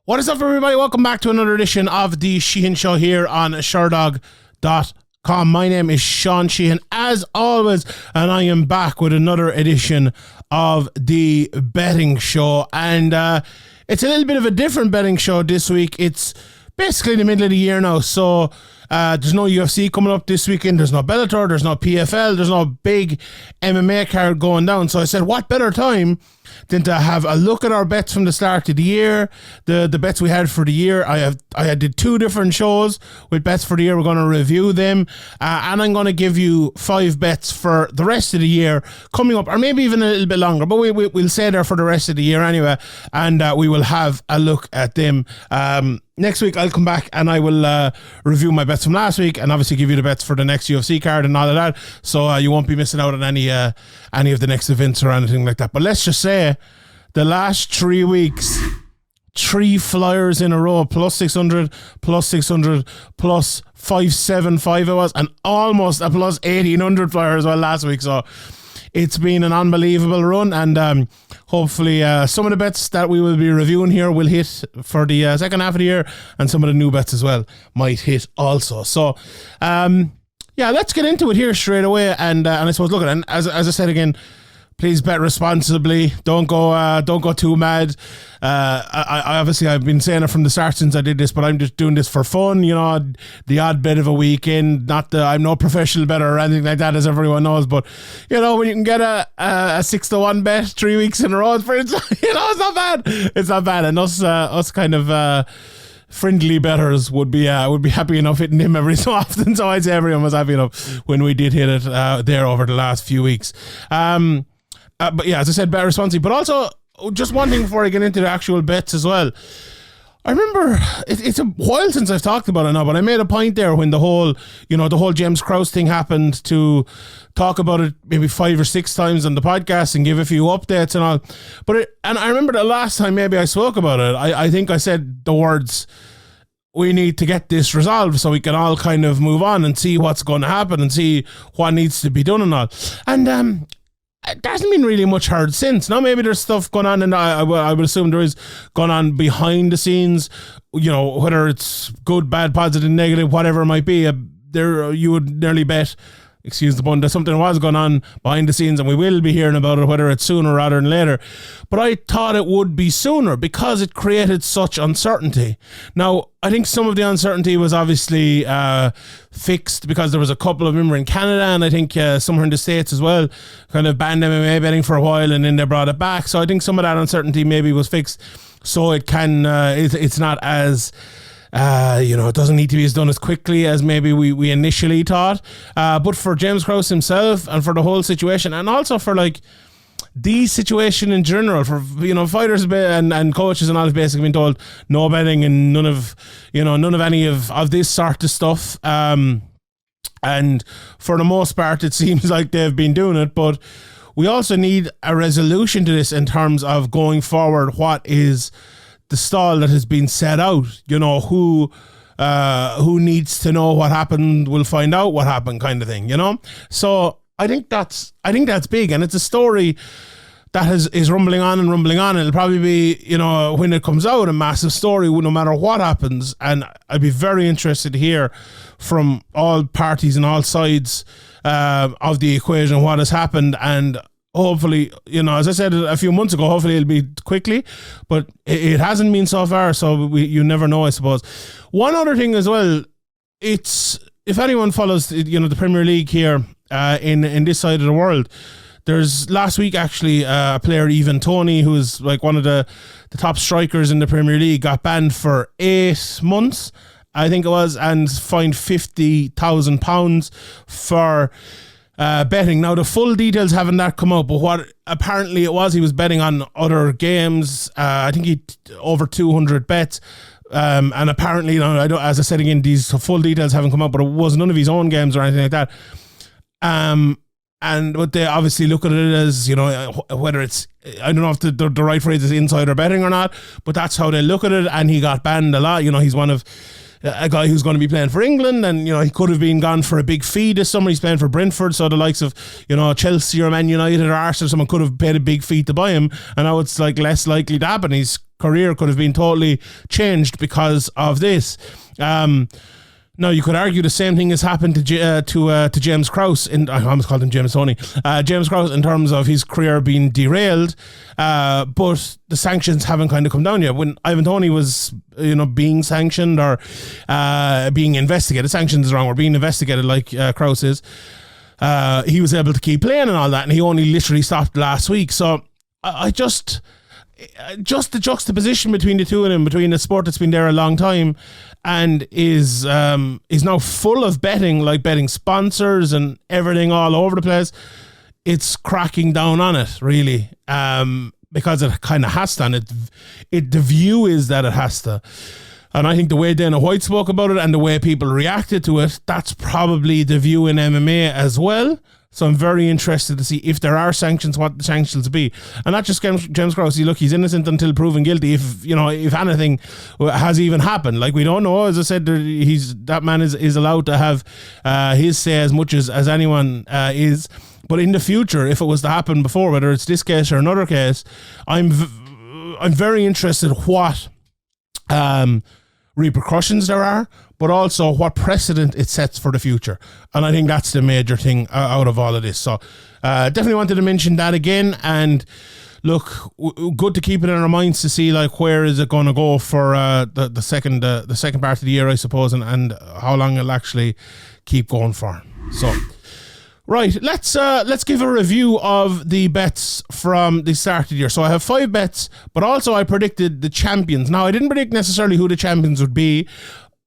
What is up, everybody? Welcome back to another edition of the Sheehan Show here on Sherdog.com. My name is Sean Sheehan, as always, and I am back with another edition of the betting show. And it's a little bit of a different betting show this week. It's basically the middle of the year now, so there's no UFC coming up this weekend. There's no Bellator, there's no PFL, there's no big MMA card going down. So I said, what better time than to have a look at our bets from the start of the year, the bets we had for the year. I did two different shows with bets for the year. We're going to review them, and I'm going to give you 5 bets for the rest of the year coming up, or maybe even a little bit longer, but we'll stay there for the rest of the year anyway, and we will have a look at them. Next week I'll come back and I will review my bets from last week, and obviously give you the bets for the next UFC card and all of that, so you won't be missing out on any of the next events or anything like that. But let's just say the last 3 weeks, 3 flyers in a row, plus 600, plus 600, plus 575 it was, and almost a plus 1800 flyer as well last week. So it's been an unbelievable run, and hopefully some of the bets that we will be reviewing here will hit for the second half of the year, and some of the new bets as well might hit also. So yeah, let's get into it here straight away, and I suppose, look, and as I said again, please bet responsibly. Don't go too mad. I obviously, I've been saying it from the start since I did this, but I'm just doing this for fun. You know, the odd bet of a weekend. I'm no professional bettor or anything like that, as everyone knows. But you know, when you can get a 6-1 bet 3 weeks in a row, it's not bad. It's not bad, and us kind of friendly bettors would be happy enough hitting him every so often. So I'd say everyone was happy enough when we did hit it there over the last few weeks. But yeah, as I said, bet responsibly. But also, just one thing before I get into the actual bets as well. I remember it's a while since I've talked about it now, but I made a point there when the whole James Krause thing happened to talk about it maybe 5 or 6 times on the podcast and give a few updates and all. And I remember the last time maybe I spoke about it, I think I said the words, we need to get this resolved so we can all kind of move on and see what's going to happen and see what needs to be done and all. And there hasn't been really much heard since. Now maybe there's stuff going on, and I would assume there is going on behind the scenes, you know, whether it's good, bad, positive, negative, whatever it might be. There you would nearly bet, excuse the pun, that something was going on behind the scenes, and we will be hearing about it, whether it's sooner rather than later. But I thought it would be sooner because it created such uncertainty. Now, I think some of the uncertainty was obviously fixed because there was a couple of them in Canada, and I think somewhere in the States as well, kind of banned MMA betting for a while, and then they brought it back. So I think some of that uncertainty maybe was fixed, so it can it's not as it doesn't need to be done as quickly as maybe we initially thought. But for James Krause himself, and for the whole situation, and also for like the situation in general, for fighters and coaches and all have basically been told no betting and none of any of this sort of stuff. And for the most part, it seems like they've been doing it, but we also need a resolution to this in terms of going forward. What is the stall that has been set out? You know, who needs to know what happened will find out what happened, kind of thing, you know? So I think that's big, and it's a story that is rumbling on. It'll probably be, when it comes out, a massive story no matter what happens, and I'd be very interested to hear from all parties and all sides of the equation what has happened. And hopefully, as I said a few months ago, hopefully it'll be quickly, but it hasn't been so far, so you never know, I suppose. One other thing as well, it's, if anyone follows the Premier League here in this side of the world, there's last week actually a player, Ivan Toney, who is like one of the top strikers in the Premier League, got banned for 8 months, I think it was, and fined £50,000 for betting. Now, the full details haven't that come out, but what apparently it was, he was betting on other games. I think he over 200 bets. And apparently, as I said again, these full details haven't come out, but it was none of his own games or anything like that. But they obviously look at it as, whether it's, I don't know if the right phrase is insider betting or not, but that's how they look at it. And he got banned a lot. He's one of a guy who's going to be playing for England, and he could have been gone for a big fee this summer. He's playing for Brentford, so the likes of Chelsea or Man United or Arsenal, someone could have paid a big fee to buy him, and now it's like less likely to happen. He's career could have been totally changed because of this. Now, you could argue the same thing has happened to James Krause. I almost called him James Toney. James Krause, in terms of his career being derailed, but the sanctions haven't kind of come down yet. When Ivan Toney was, being sanctioned or being investigated, sanctions is wrong, or being investigated like Krause is, he was able to keep playing and all that, and he only literally stopped last week. So I just the juxtaposition between the two of them, between a sport that's been there a long time and is now full of betting, like betting sponsors and everything all over the place, it's cracking down on it, really, because it kind of has to, and the view is that it has to. And I think the way Dana White spoke about it and the way people reacted to it, that's probably the view in MMA as well. So I'm very interested to see if there are sanctions, what the sanctions will be. And not just James Krause. Look, he's innocent until proven guilty. If anything has even happened, like we don't know. As I said, that man is allowed to have his say as much as anyone is. But in the future, if it was to happen before, whether it's this case or another case, I'm very interested what repercussions there are, but also what precedent it sets for the future. And I think that's the major thing out of all of this. So definitely wanted to mention that again. And look, good to keep it in our minds to see like where is it going to go for the second part of the year, I suppose, and how long it'll actually keep going for. So right, let's give a review of the bets from the start of the year. So I have 5 bets, but also I predicted the champions. Now, I didn't predict necessarily who the champions would be.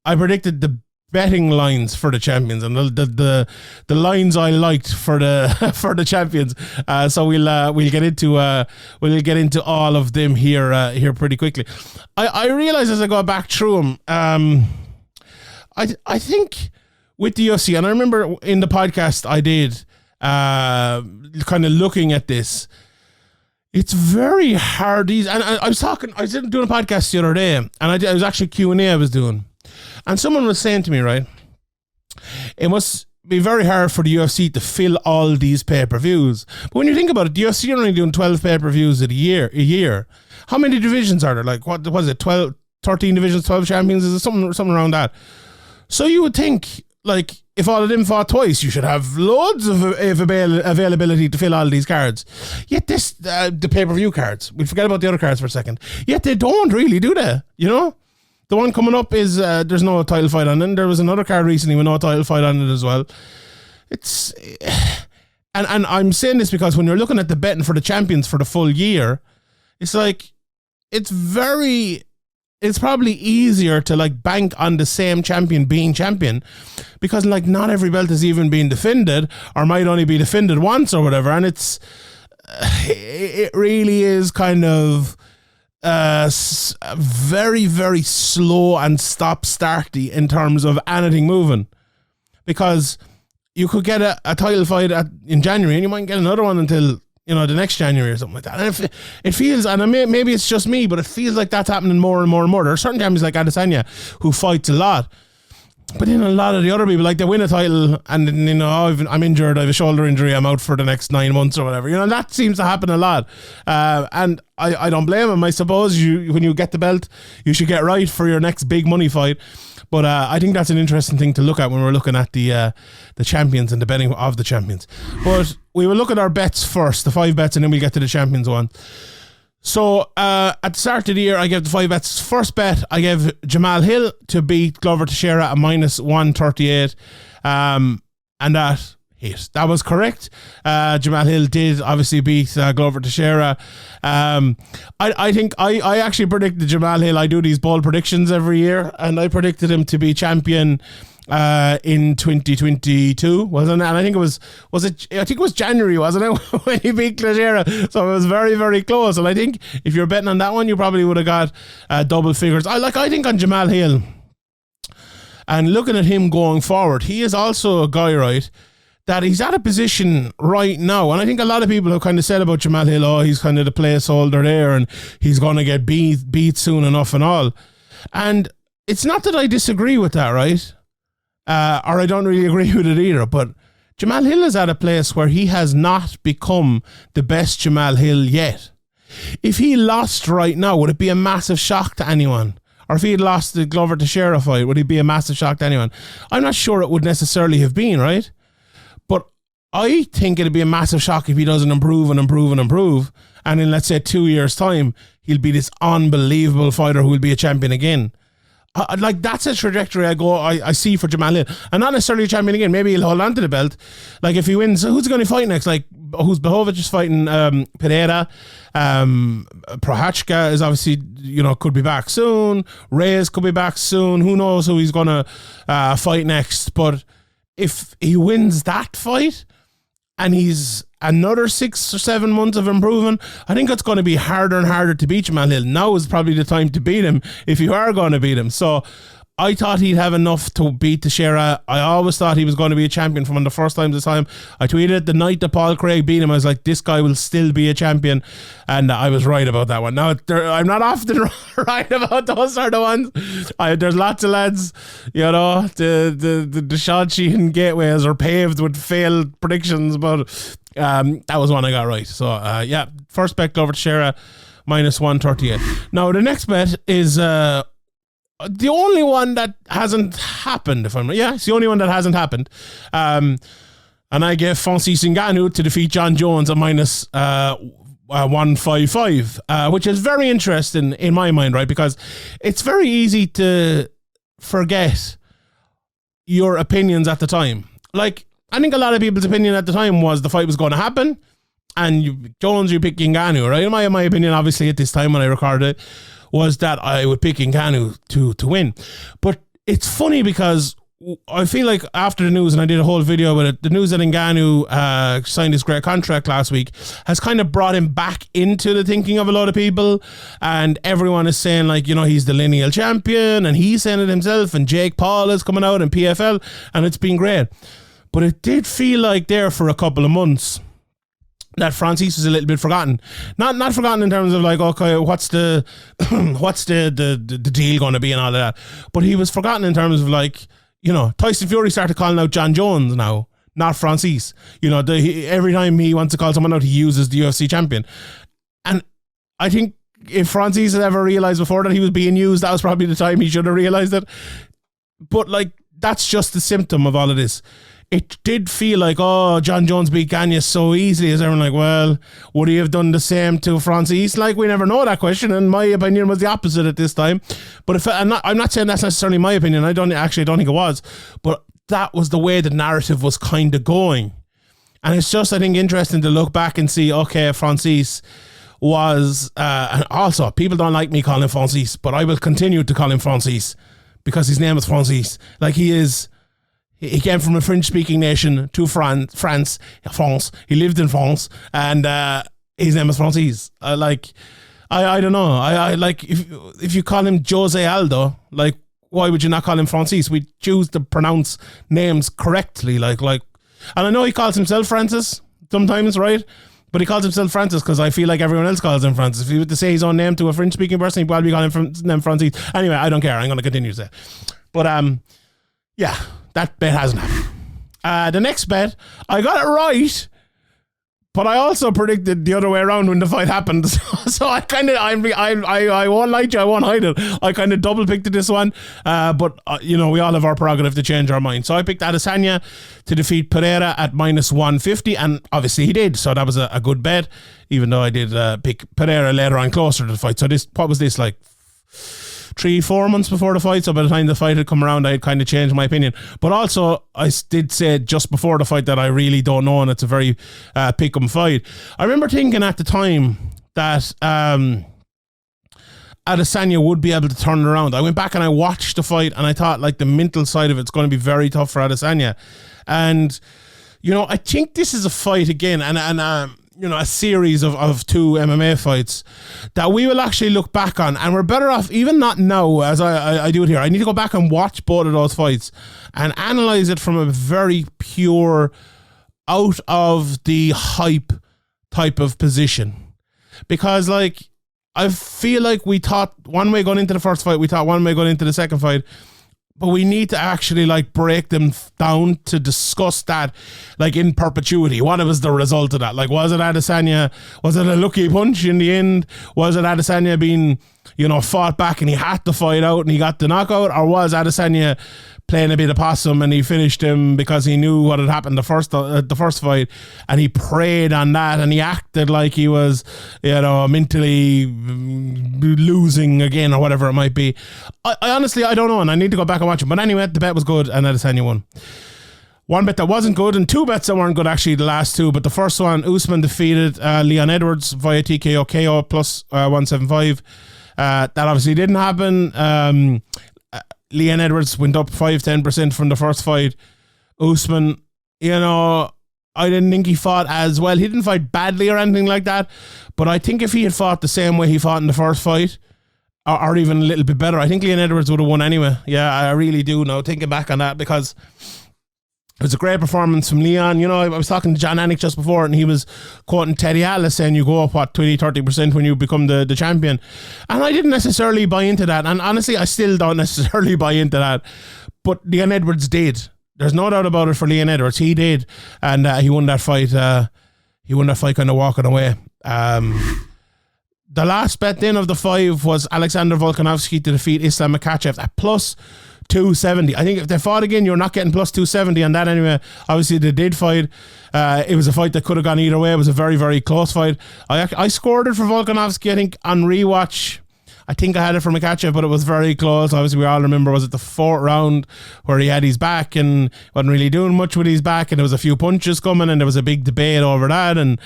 I predicted the betting lines for the champions and the lines I liked for the for the champions. So we'll get into all of them here pretty quickly. I realize as I go back through them, I think with the UFC, and I remember in the podcast I did, kind of looking at this, it's very hard. And I was doing a podcast the other day, and I was actually Q&A I was doing, and someone was saying to me, right, it must be very hard for the UFC to fill all these pay-per-views. But when you think about it, the UFC are only doing 12 pay-per-views a year. How many divisions are there? Like, what was it, 12, 13 divisions, 12 champions? Is it something around that? So you would think, like, if all of them fought twice, you should have loads of availability to fill all these cards. Yet the pay-per-view cards, we forget about the other cards for a second. Yet they don't really, do they? The one coming up is there's no title fight on it. There was another card recently with no title fight on it as well. It's and I'm saying this because when you're looking at the betting for the champions for the full year, it's like it's probably easier to like bank on the same champion being champion, because like not every belt is even being defended or might only be defended once or whatever, and it really is kind of very, very slow and stop-starty in terms of anything moving, because you could get a title fight in January and you might get another one until the next January or something like that. And it feels, and maybe it's just me, but it feels like that's happening more and more and more. There are certain champions like Adesanya who fights a lot, but then a lot of the other people, like, they win a title and then, I'm injured, I have a shoulder injury, I'm out for the next 9 months or whatever. That seems to happen a lot. And I don't blame them. I suppose when you get the belt, you should get right for your next big money fight. But I think that's an interesting thing to look at when we're looking at the champions and the betting of the champions. But we will look at our bets first, the 5 bets, and then we'll get to the champions one. So at the start of the year, I gave the 5 bets. First bet, I gave Jamahal Hill to beat Glover Teixeira at -138. And that hit. That was correct. Jamahal Hill did obviously beat Glover Teixeira. I think I actually predicted Jamahal Hill. I do these bold predictions every year, and I predicted him to be champion in 2022, wasn't it? And I think it was January, wasn't it, when he beat Teixeira? So it was very, very close. And I think if you're betting on that one, you probably would have got double figures. I think on Jamahal Hill, and looking at him going forward, he is also a guy, right, that he's at a position right now, and I think a lot of people have kind of said about Jamahal Hill, he's kind of the placeholder there and he's going to get beat soon enough and all. And it's not that I disagree with that, right? Or I don't really agree with it either, but Jamahal Hill is at a place where he has not become the best Jamahal Hill yet. If he lost right now, would it be a massive shock to anyone? Or if he had lost the Glover Teixeira fight, would it be a massive shock to anyone? I'm not sure it would necessarily have been, right? But I think it'd be a massive shock if he doesn't improve and improve and improve. And in, let's say, 2 years' time, he'll be this unbelievable fighter who will be a champion again. Like, that's a trajectory I see for Jamahal. And not necessarily a champion again. Maybe he'll hold on to the belt. Like, if he wins, who's going to fight next? Like, who's Blachowicz is fighting Pereira. Prochazka is obviously, could be back soon. Reyes could be back soon. Who knows who he's going to fight next. But if he wins that fight and he's another 6 or 7 months of improving, I think it's going to be harder and harder to beat Jamahal. Now is probably the time to beat him if you are going to beat him. So I thought he'd have enough to beat Teixeira. I always thought he was going to be a champion from the first time this time. I tweeted the night that Paul Craig beat him, I was like, this guy will still be a champion. And I was right about that one. Now, I'm not often right about those sort of ones. There's lots of lads, the Sean Sheehan gateways are paved with failed predictions, but that was one I got right. So, first bet Glover Teixeira, -138. Now, the next bet is the only one that hasn't happened, it's the only one that hasn't happened. And I gave Francis Ngannou to defeat John Jones at -155, which is very interesting in my mind, right? Because it's very easy to forget your opinions at the time. Like, I think a lot of people's opinion at the time was the fight was going to happen, and you pick Ngannou, right? My opinion, obviously, at this time when I recorded it, was that I would pick Ngannou to win. But it's funny because I feel like after the news, and I did a whole video with it, the news that Ngannou signed his great contract last week has kind of brought him back into the thinking of a lot of people, and everyone is saying, like, he's the lineal champion, and he's saying it himself, and Jake Paul is coming out in PFL, and it's been great. But it did feel like there for a couple of months that Francis was a little bit forgotten. Not forgotten in terms of like, okay, what's the deal going to be and all of that. But he was forgotten in terms of like, Tyson Fury started calling out John Jones now, not Francis. Every time he wants to call someone out, he uses the UFC champion. And I think if Francis had ever realized before that he was being used, that was probably the time he should have realized it. But like, that's just the symptom of all of this. It did feel like, John Jones beat Gagne so easily. Is everyone like, well, would he have done the same to Francis? Like, we never know that question, and my opinion was the opposite at this time. But I'm not saying that's necessarily my opinion. I don't think it was. But that was the way the narrative was kind of going. And it's just, I think, interesting to look back and see, okay, Francis was, and also, people don't like me calling him Francis, but I will continue to call him Francis because his name is Francis. Like, he came from a French-speaking nation to France. He lived in France, and his name is Francis. I don't know. I like, if you call him Jose Aldo, like, why would you not call him Francis? We choose to pronounce names correctly, like. And I know he calls himself Francis sometimes, right? But he calls himself Francis because I feel like everyone else calls him Francis. If he were to say his own name to a French-speaking person, he'd probably call him Francis. Anyway, I don't care. I'm going to continue to say. But that bet hasn't happened. The next bet, I got it right, but I also predicted the other way around when the fight happened. So I won't lie to you, I won't hide it. I kind of double picked this one, but we all have our prerogative to change our mind. So I picked Adesanya to defeat Pereira at -150, and obviously he did. So that was a good bet, even though I did pick Pereira later on closer to the fight. So what was this, like 3-4 months before the fight? So by the time the fight had come around, I had kind of changed my opinion. But also, I did say just before the fight that I really don't know, and it's a very pick-em fight. I remember thinking at the time that Adesanya would be able to turn it around. I went back and I watched the fight, and I thought, like, the mental side of it's going to be very tough for Adesanya. And, I think this is a fight again, and a series of 2 MMA fights that we will actually look back on, and we're better off, even not now as I do it here. I need to go back and watch both of those fights and analyze it from a very pure, out of the hype type of position. Because, like, I feel like we thought one way going into the first fight, we thought one way going into the second fight, but we need to actually like break them down to discuss that like in perpetuity. What was the result of that? Like, was it Adesanya? Was it a lucky punch in the end? Was it Adesanya being, fought back and he had to fight out and he got the knockout? Or was Adesanya playing a bit of possum and he finished him because he knew what had happened the first fight, and he preyed on that and he acted like he was, mentally losing again or whatever it might be. I honestly, I don't know, and I need to go back and watch it. But anyway, the bet was good and Adesanya won. One bet that wasn't good, and two bets that weren't good actually, the last two. But the first one, Usman defeated Leon Edwards via TKO KO plus 175. That obviously didn't happen. Leon Edwards went up 5-10% from the first fight. Usman, I didn't think he fought as well. He didn't fight badly or anything like that, but I think if he had fought the same way he fought in the first fight, or even a little bit better, I think Leon Edwards would have won anyway. Yeah, I really do now, thinking back on that, because it was a great performance from Leon. I was talking to John Anik just before, and he was quoting Teddy Atlas saying you go up, 20-30% when you become the champion. And I didn't necessarily buy into that. And honestly, I still don't necessarily buy into that. But Leon Edwards did. There's no doubt about it for Leon Edwards. He did. And he won that fight. He won that fight kind of walking away. The last bet then of the 5 was Alexander Volkanovski to defeat Islam Makhachev at plus 270. I think if they fought again, you're not getting plus 270 on that anyway. Obviously, they did fight. It was a fight that could have gone either way. It was a very, very close fight. I scored it for Volkanovski, I think, on rewatch. I think I had it for Makhachev, but it was very close. Obviously, we all remember, was it the 4th round where he had his back and wasn't really doing much with his back, and there was a few punches coming, and there was a big debate over that, and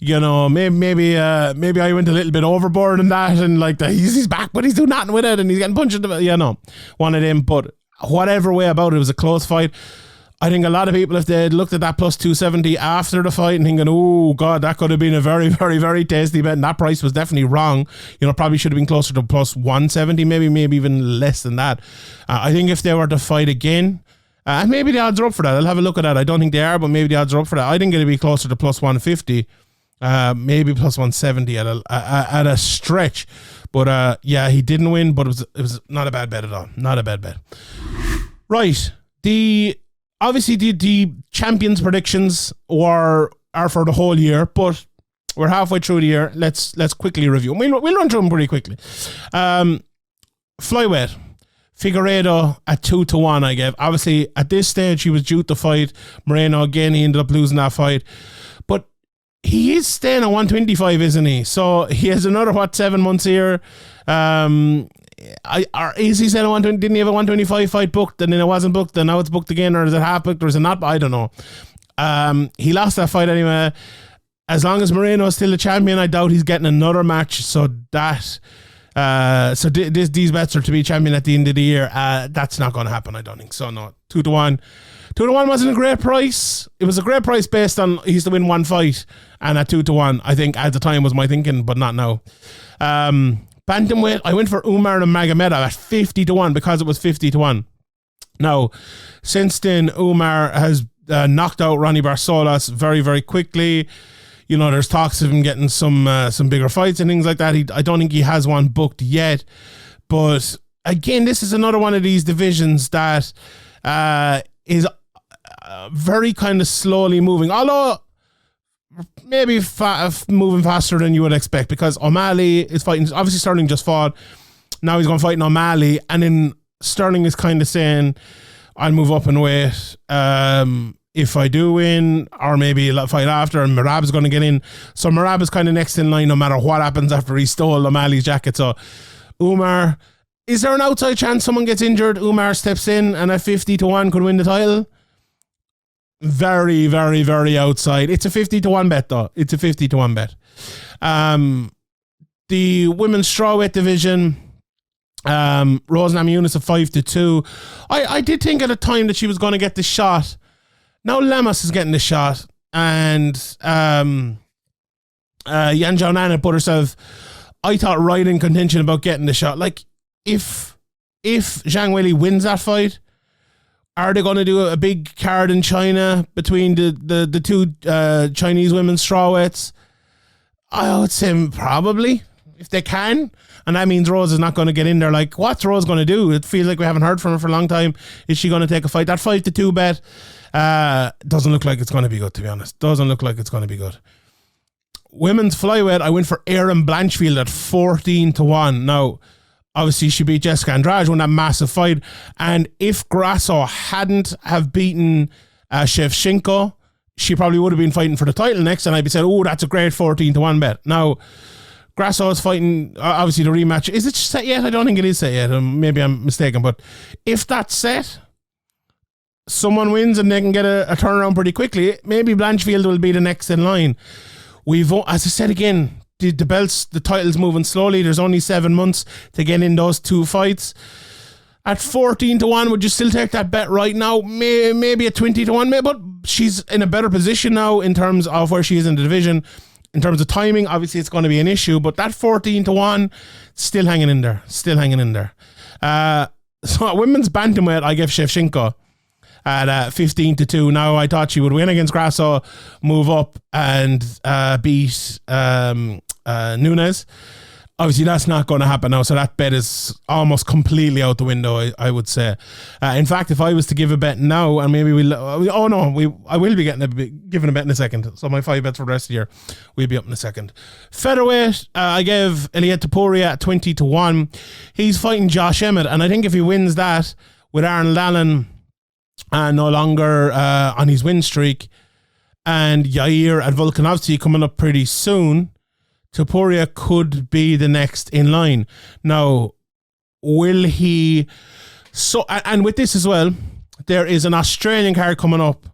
maybe I went a little bit overboard in that, and like he's back, but he's doing nothing with it, and he's getting punched. One of them. But whatever way about it was a close fight. I think a lot of people, if they had looked at that plus 270 after the fight and thinking, oh God, that could have been a very, very, very tasty bet, and that price was definitely wrong. Probably should have been closer to plus 170, maybe even less than that. I think if they were to fight again, and maybe the odds are up for that. I'll have a look at that. I don't think they are, but maybe the odds are up for that. I think it'd be closer to plus 150, maybe plus 170 at a stretch. But he didn't win, but it was not a bad bet at all. Not a bad bet. Right. Obviously, the champions predictions are for the whole year, but we're halfway through the year. Let's quickly review. We'll run through them pretty quickly. Flyweight, Figueiredo at 2-1. I gave. Obviously, at this stage, he was due to fight Moreno again. He ended up losing that fight, but he is staying at 125, isn't he? So he has another 7 months here. Is he saying 120? Didn't he have a 125 fight booked and then it wasn't booked and now it's booked again, or is it half booked or is it not? I don't know. He lost that fight anyway. As long as Moreno is still the champion, I doubt he's getting another match. So these bets are to be champion at the end of the year. That's not going to happen. I don't think so. No, 2-1. 2-1 wasn't a great price. It was a great price based on he's to win one fight, and at 2-1, I think at the time was my thinking, but not now. Bantamweight, I went for Umar and Magomedov at 50-1 because it was 50-1. Now, since then, Umar has knocked out Ronnie Barsolas very, very quickly. There's talks of him getting some bigger fights and things like that. I don't think he has one booked yet. But again, this is another one of these divisions that is very kind of slowly moving. Although maybe moving faster than you would expect, because O'Malley is fighting. Obviously, Sterling just fought. Now he's going to fight O'Malley, and then Sterling is kind of saying, "I'll move up in weight if I do win, or maybe a fight after." And Merab is going to get in, so Merab is kind of next in line, no matter what happens after he stole O'Malley's jacket. So Umar, is there an outside chance someone gets injured? Umar steps in, and at 50-1 could win the title. Very, very, very outside. It's a 50-1 bet, though. It's a 50-1 bet. The women's strawweight division, Rose Namajunas at 5-2. I did think at the time that she was going to get the shot. Now Lemos is getting the shot, and Yan Joanna put herself, I thought, right in contention about getting the shot. Like, if Zhang Weili wins that fight, are they going to do a big card in China between the two Chinese women's strawweights? I would say probably. if they can, and that means Rose is not going to get in there. Like, what's Rose going to do? It feels like we haven't heard from her for a long time. Is she going to take a fight? That 5-2 bet doesn't look like it's going to be good, to be honest. Doesn't look like it's going to be good. Women's flyweight, I went for Erin Blanchfield at 14-1. Now, obviously, she beat Jessica Andrade, won that massive fight. And if Krause hadn't have beaten Shevchenko, she probably would have been fighting for the title next, and I'd be saying, oh, that's a great 14-1 bet. Now, Krause is fighting, obviously, the rematch. Is it set yet? I don't think it is set yet. Maybe I'm mistaken. But if that's set, someone wins and they can get a turnaround pretty quickly. Maybe Blanchfield will be the next in line. As I said again, the belts, the title's moving slowly. There's only 7 months to get in those 2 fights. At 14-1, would you still take that bet right now? Maybe at 20-1, but she's in a better position now in terms of where she is in the division. In terms of timing, obviously it's going to be an issue, but that 14-1, still hanging in there. So at women's bantamweight, I give Shevchenko at 15-2. Now, I thought she would win against Krause, move up and beat Nunes. Obviously, that's not going to happen now, so that bet is almost completely out the window, I would say. In fact, if I was to give a bet now, and maybe I will be giving a bet in a second. So my 5 bets for the rest of the year will be up in a second. Featherweight, I gave Ilia Topuria at 20-1. He's fighting Josh Emmett, and I think if he wins that with Aaron Lallen no longer on his win streak, and Yair and Volkanovski coming up pretty soon, Topuria could be the next in line. Now, will he... So, and with this as well, there is an Australian card coming up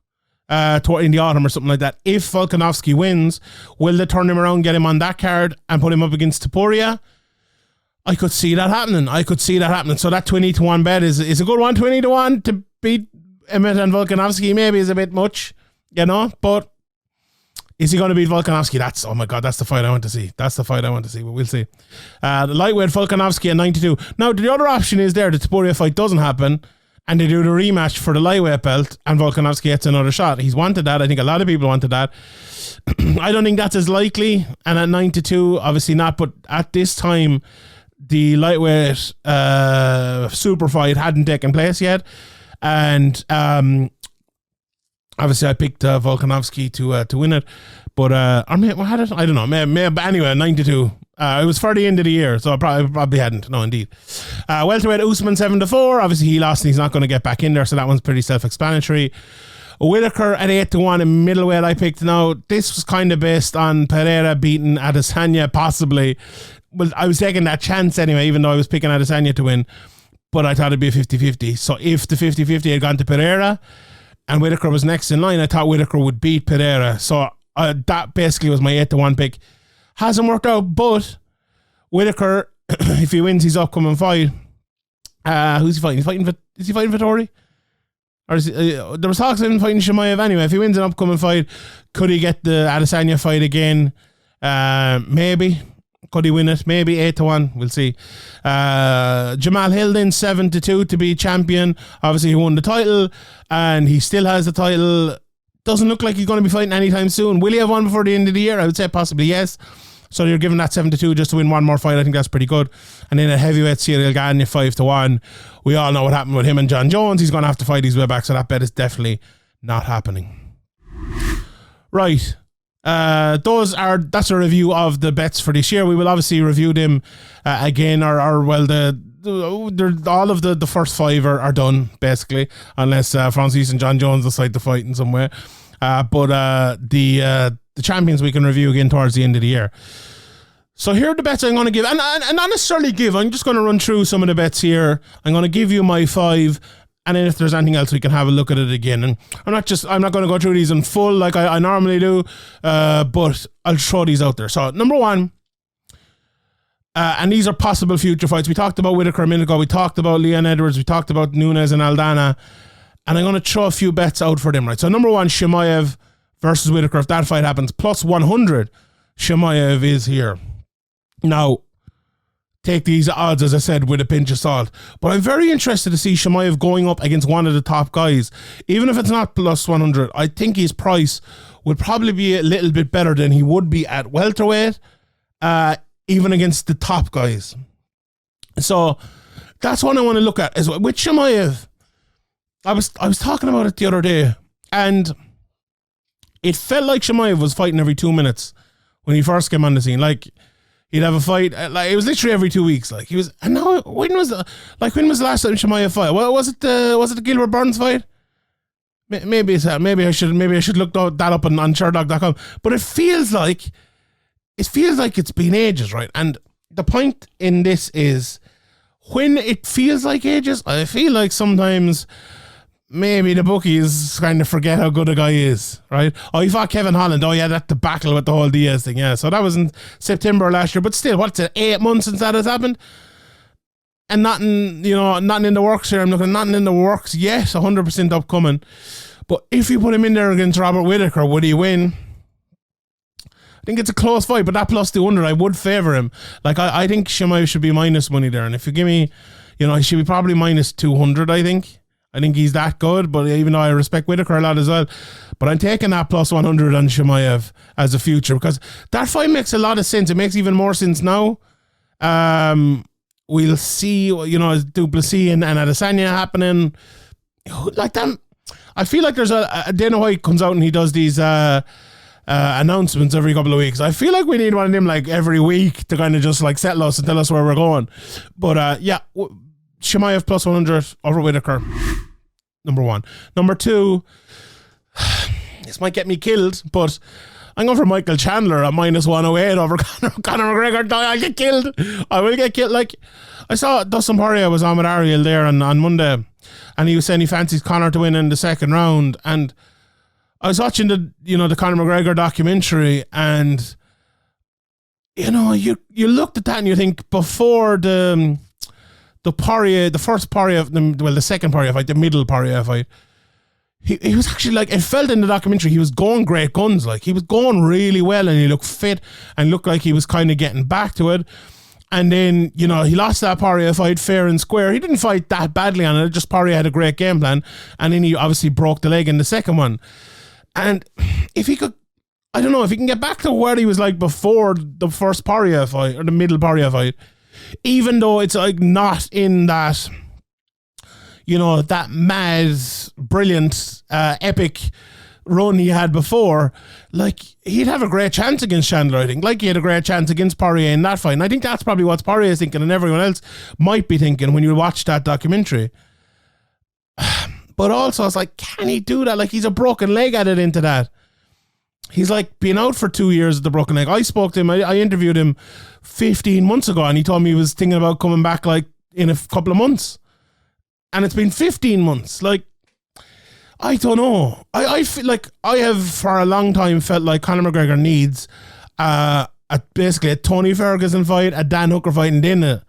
in the autumn or something like that. If Volkanovski wins, will they turn him around, get him on that card and put him up against Topuria? I could see that happening. So that 20-1 bet is a good one. 20-1 to beat Emmett and Volkanovski maybe is a bit much, but is he going to beat Volkanovski? Oh my God, that's the fight I want to see. But we'll see. The lightweight Volkanovski at 92. Now, the other option is there, the Topuria fight doesn't happen, and they do the rematch for the lightweight belt, and Volkanovski gets another shot. He's wanted that. I think a lot of people wanted that. I don't think that's as likely, and at 92, obviously not, but at this time, the lightweight super fight hadn't taken place yet, and obviously I picked Volkanovski to win it, but or maybe I don't know. Maybe, but anyway, 92. It was for the end of the year, so I probably hadn't. No, indeed. Welterweight Usman 7-4. Obviously he lost and he's not going to get back in there, so that one's pretty self-explanatory. Whittaker at 8-1 in middleweight. I picked. Now this was kind of based on Pereira beating Adesanya, possibly. Well, I was taking that chance anyway, even though I was picking Adesanya to win, but I thought it'd be a 50-50. So if the 50-50 had gone to Pereira and Whittaker was next in line, I thought Whittaker would beat Pereira. So that basically was my 8-1 pick. Hasn't worked out, but Whittaker, if he wins his upcoming fight, who's he fighting? Is he fighting Vittori? Or is there was talks of him fighting Chimaev anyway. If he wins an upcoming fight, could he get the Adesanya fight again? Maybe. Could he win it? Maybe 8-1. We'll see. Jamahal Hilden 7-2 to be champion. Obviously, he won the title, and he still has the title. Doesn't look like he's going to be fighting anytime soon. Will he have one before the end of the year? I would say possibly yes. So you're giving that 7-2 just to win one more fight. I think that's pretty good. And then a heavyweight Cyril Gane 5-1. We all know what happened with him and John Jones. He's going to have to fight his way back. So that bet is definitely not happening. Right. That's a review of the bets for this year. We will obviously review them again, all of the first 5 are done basically, unless Francis and John Jones decide to fight in some way. But the champions we can review again towards the end of the year. So here are the bets I'm going to give, and not necessarily give. I'm just going to run through some of the bets here. I'm going to give you my 5. And then if there's anything else, we can have a look at it again. And I'm not going to go through these in full like I normally do, but I'll throw these out there. So number 1, and these are possible future fights. We talked about Whittaker a minute ago. We talked about Leon Edwards. We talked about Nunes and Aldana. And I'm going to throw a few bets out for them, right? So number 1, Chimaev versus Whittaker. If that fight happens, plus 100, Chimaev is here. Now, take these odds, as I said, with a pinch of salt. But I'm very interested to see Chimaev going up against one of the top guys. Even if it's not plus 100, I think his price would probably be a little bit better than he would be at welterweight. even against the top guys. So that's one I want to look at. Is with Chimaev, I was talking about it the other day, and it felt like Chimaev was fighting every 2 minutes when he first came on the scene. Like, he'd have a fight, like it was literally every 2 weeks. Like, he was, and now when was the last time Chimaev fight? Well, was it the Gilbert Burns fight? Maybe it's that. Maybe I should look that up on Sherdog.com. But it feels like it's been ages, right? And the point in this is, when it feels like ages, I feel like sometimes maybe the bookies kind of forget how good a guy is, right? Oh, he fought Kevin Holland. Oh, yeah, that debacle with the whole Diaz thing. Yeah, so that was in September last year. But still, what's it, 8 months since that has happened? And nothing in the works here. I'm looking at nothing in the works yet. 100% upcoming. But if you put him in there against Robert Whittaker, would he win? I think it's a close fight, but that plus 200, I would favour him. Like, I think Chimaev should be minus money there. And if you give me, he should be probably minus 200, I think. I think he's that good, but even though I respect Whittaker a lot as well. But I'm taking that plus 100 on Chimaev as a future, because that fight makes a lot of sense. It makes even more sense now. We'll see, Duplessis and Adesanya happening. Like that, I feel like there's a Dana White comes out and he does these announcements every couple of weeks. I feel like we need one of them like every week to kind of just like settle us and tell us where we're going. But Chimaev plus 100 over Whittaker. Number one. Number two, this might get me killed, but I'm going for Michael Chandler at minus 108 over Conor McGregor. I'll get killed. I will get killed. Like, I saw Dustin Poirier was on with Ariel there on Monday, and he was saying he fancies Conor to win in the second round. And I was watching the Conor McGregor documentary, and you looked at that and you think before the Poirier, the first Poirier, the second Poirier fight, the middle Poirier fight, he was actually like, it felt in the documentary he was going great guns, like he was going really well, and he looked fit and looked like he was kind of getting back to it. And then, he lost that Poirier fight fair and square. He didn't fight that badly on it, just Poirier had a great game plan, and then he obviously broke the leg in the second one. And if he could, I don't know, if he can get back to where he was like before the first Poirier fight or the middle Poirier fight, even though it's like not in that, that mad, brilliant, epic run he had before, like he'd have a great chance against Chandler, I think. Like he had a great chance against Poirier in that fight. And I think that's probably what Poirier is thinking and everyone else might be thinking when you watch that documentary. But also, it's like, can he do that? Like, he's a broken leg added into that. He's like been out for 2 years with the broken leg. I spoke to him, I interviewed him 15 months ago, and he told me he was thinking about coming back like in a couple of months. And it's been 15 months. Like, I don't know. I feel like I have for a long time felt like Conor McGregor needs basically a Tony Ferguson fight, a Dan Hooker fight, and then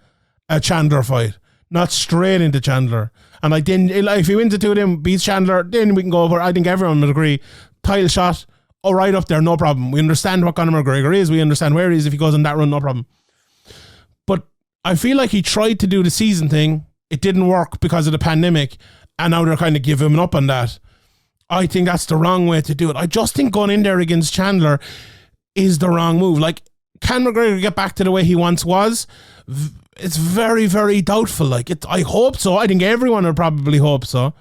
a Chandler fight. Not straight into Chandler. And like then, if he wins the two of them, beats Chandler, then we can go over. I think everyone would agree. Title shot, right up there, no problem. We understand what Conor McGregor is. We understand where he is. If he goes on that run, no problem. But I feel like he tried to do the season thing. It didn't work because of the pandemic. And now they're kind of giving him up on that. I think that's the wrong way to do it. I just think going in there against Chandler is the wrong move. Like, can McGregor get back to the way he once was? It's very, very doubtful. Like, I hope so. I think everyone would probably hope so.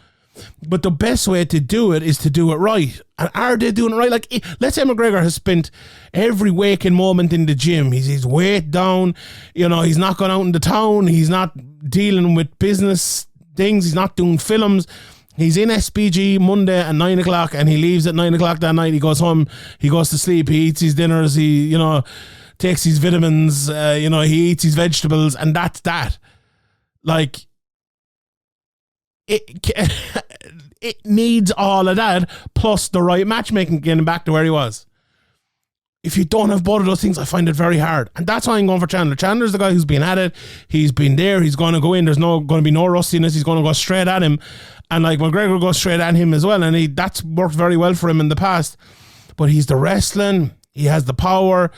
But the best way to do it is to do it right. And are they doing it right? Like, let's say McGregor has spent every waking moment in the gym. He's weight down. He's not going out into town. He's not dealing with business things. He's not doing films. He's in SPG Monday at 9 o'clock, and he leaves at 9 o'clock that night. He goes home. He goes to sleep. He eats his dinners. He, takes his vitamins. He eats his vegetables, and that's that. Like, it needs all of that plus the right matchmaking getting back to where he was. If you don't have both of those things, I find it very hard. And that's why I'm going for Chandler. Chandler's the guy who's been at it. He's been there. He's going to go in. There's going to be no rustiness. He's going to go straight at him. And like McGregor goes straight at him as well. And that's worked very well for him in the past. But he's the wrestling. He has the power.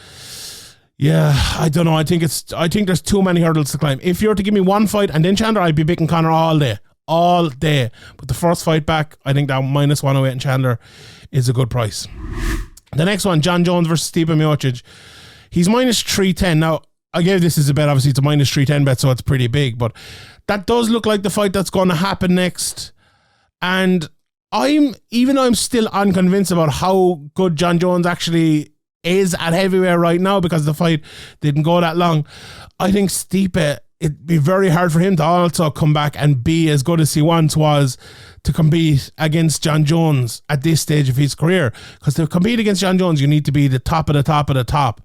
Yeah, I don't know. I think there's too many hurdles to climb. If you were to give me one fight and then Chandler, I'd be picking Conor all day. All day. But the first fight back, I think that minus 108 in Chandler is a good price. The next one, John Jones versus Stipe Miocic. He's minus 310. Now, I gave this as a bet. Obviously, it's a minus 310 bet, so it's pretty big. But that does look like the fight that's going to happen next. And even though I'm still unconvinced about how good Jon Jones actually is at heavyweight right now, because the fight didn't go that long, I think Stipe, it'd be very hard for him to also come back and be as good as he once was to compete against Jon Jones at this stage of his career. Because to compete against Jon Jones, you need to be the top of the top of the top,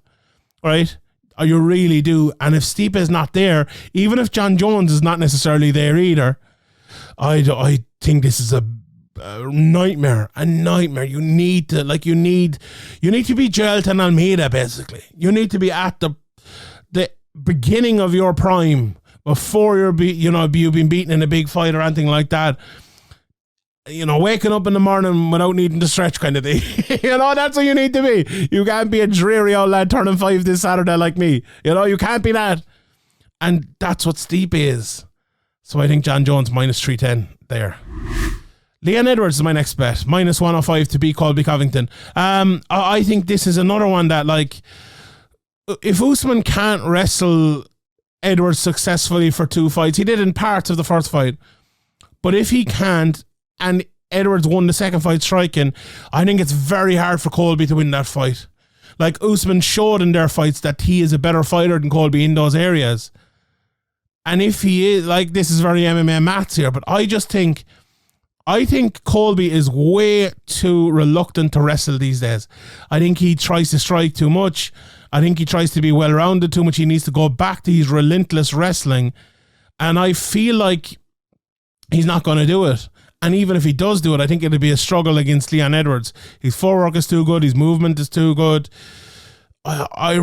right? Or you really do. And if Stipe is not there, even if Jon Jones is not necessarily there either, I think this is a nightmare. You need to be Joelton Almeida, basically. You need to be at the beginning of your prime before you've been beaten in a big fight or anything like that. Waking up in the morning without needing to stretch kind of thing. That's what you need to be. You can't be a dreary old lad turning 5 this Saturday like me. You can't be that. And that's what Stipe is. So I think Jon Jones minus 310 there. Leon Edwards is my next bet. Minus 105 to beat Colby Covington. I think this is another one that, like, if Usman can't wrestle Edwards successfully for 2 fights, he did in parts of the first fight, but if he can't, and Edwards won the second fight striking, I think it's very hard for Colby to win that fight. Like, Usman showed in their fights that he is a better fighter than Colby in those areas. And if he is, like, this is very MMA maths here, but I think Colby is way too reluctant to wrestle these days. I think he tries to strike too much. I think he tries to be well-rounded too much. He needs to go back to his relentless wrestling. And I feel like he's not going to do it. And even if he does do it, I think it'll be a struggle against Leon Edwards. His footwork is too good. His movement is too good. I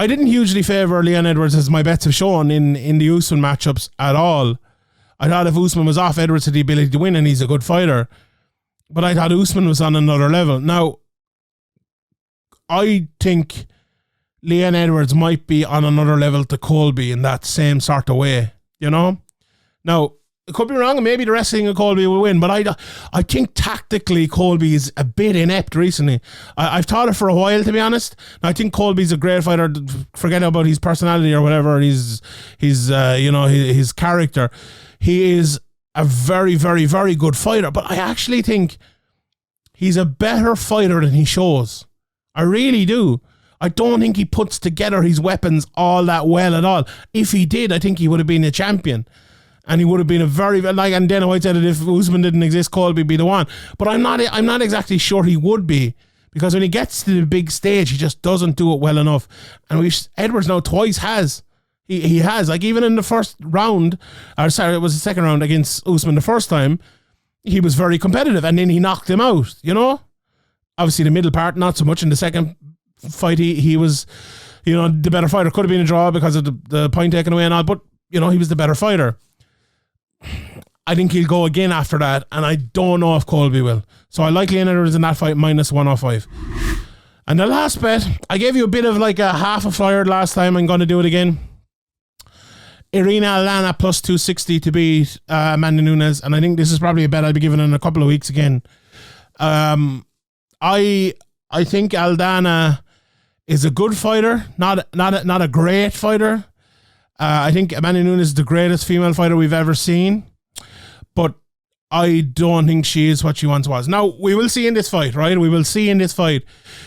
didn't hugely favour Leon Edwards, as my bets have shown, in the Usman matchups at all. I thought if Usman was off, Edwards had the ability to win, and he's a good fighter. But I thought Usman was on another level. Now, I think Leon Edwards might be on another level to Colby in that same sort of way, Now, it could be wrong, and maybe the wrestling of Colby will win, but I think tactically Colby is a bit inept recently. I've thought it for a while, to be honest. I think Colby's a great fighter. Forget about his personality or whatever, his character. He is a very, very, very good fighter, but I actually think he's a better fighter than he shows. I really do. I don't think he puts together his weapons all that well at all. If he did, I think he would have been a champion. And he would have been a very, like, and Dana White said that if Usman didn't exist, Colby would be the one. But I'm not exactly sure he would be, because when he gets to the big stage, he just doesn't do it well enough. And Edwards now twice has. He has, like, even in the first round, or sorry, it was the second round against Usman the first time, he was very competitive, and then he knocked him out, Obviously the middle part, not so much. In the second fight, he was, the better fighter. Could have been a draw because of the point taken away and all, but, he was the better fighter. I think he'll go again after that, and I don't know if Colby will. So I like Leon Edwards in that fight, minus 105. And the last bet, I gave you a bit of like a half a flyer last time. I'm going to do it again. Irene Aldana plus 260 to beat Amanda Nunes, and I think this is probably a bet I'll be giving in a couple of weeks again. I think Aldana is a good fighter, not a great fighter. I think Amanda Nunes is the greatest female fighter we've ever seen, but I don't think she is what she once was. Now, we will see in this fight, right? We will see in this fight.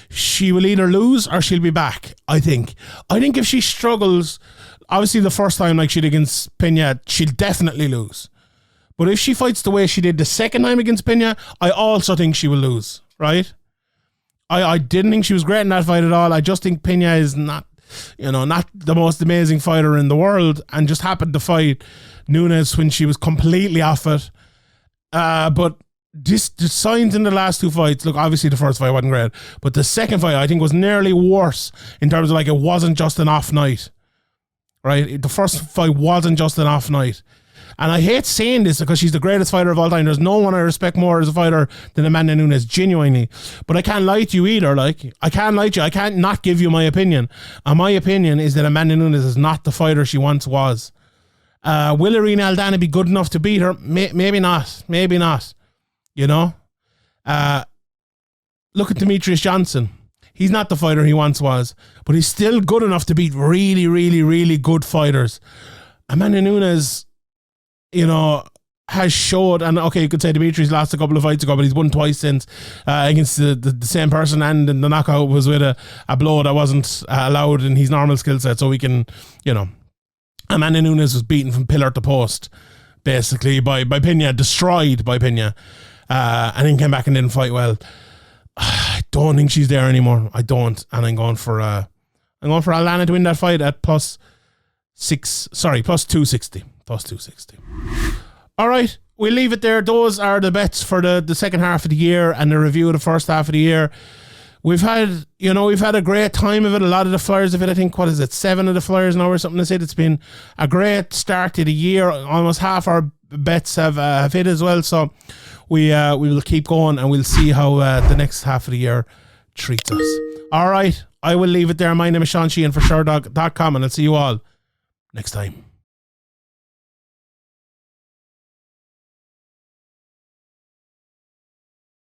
She will either lose or she'll be back, I think. I think if she struggles, obviously the first time like she did against Pena, she'll definitely lose. But if she fights the way she did the second time against Pena, I also think she will lose, right? I didn't think she was great in that fight at all. I just think Pena is not the most amazing fighter in the world, and just happened to fight Nunes when she was completely off it. But the signs in the last 2 fights, look, obviously the first fight wasn't great, but the second fight I think was nearly worse in terms of, like, it wasn't just an off night, right? The first fight wasn't just an off night. And I hate saying this because she's the greatest fighter of all time. There's no one I respect more as a fighter than Amanda Nunes, genuinely. But I can't lie to you either. Like, I can't lie to you. I can't not give you my opinion. And my opinion is that Amanda Nunes is not the fighter she once was. Will Irene Aldana be good enough to beat her? Maybe not. Maybe not. Look at Demetrius Johnson. He's not the fighter he once was, but he's still good enough to beat really, really, really good fighters. Amanda Nunes, you know, has showed, and okay, you could say Dimitri's lost a couple of fights ago, but he's won twice since against the same person, and the knockout was with a blow that wasn't allowed in his normal skill set, so we can, you know, Amanda Nunes was beaten from pillar to post, basically, by Pena, destroyed by Pena, and then came back and didn't fight well. I don't think she's there anymore. I don't, and I'm going for Aldana to win that fight at plus 260. Plus 260. All right, we'll leave it there. Those are the bets for the second half of the year and the review of the first half of the year. We've had a great time of it. A lot of the flyers have hit, I think, 7 of the flyers now or something to say. It's been a great start to the year. Almost half our bets have hit as well. So we will keep going, and we'll see how the next half of the year treats us. All right, I will leave it there. My name is Sean Sheehan for Sherdog.com, and I'll see you all next time.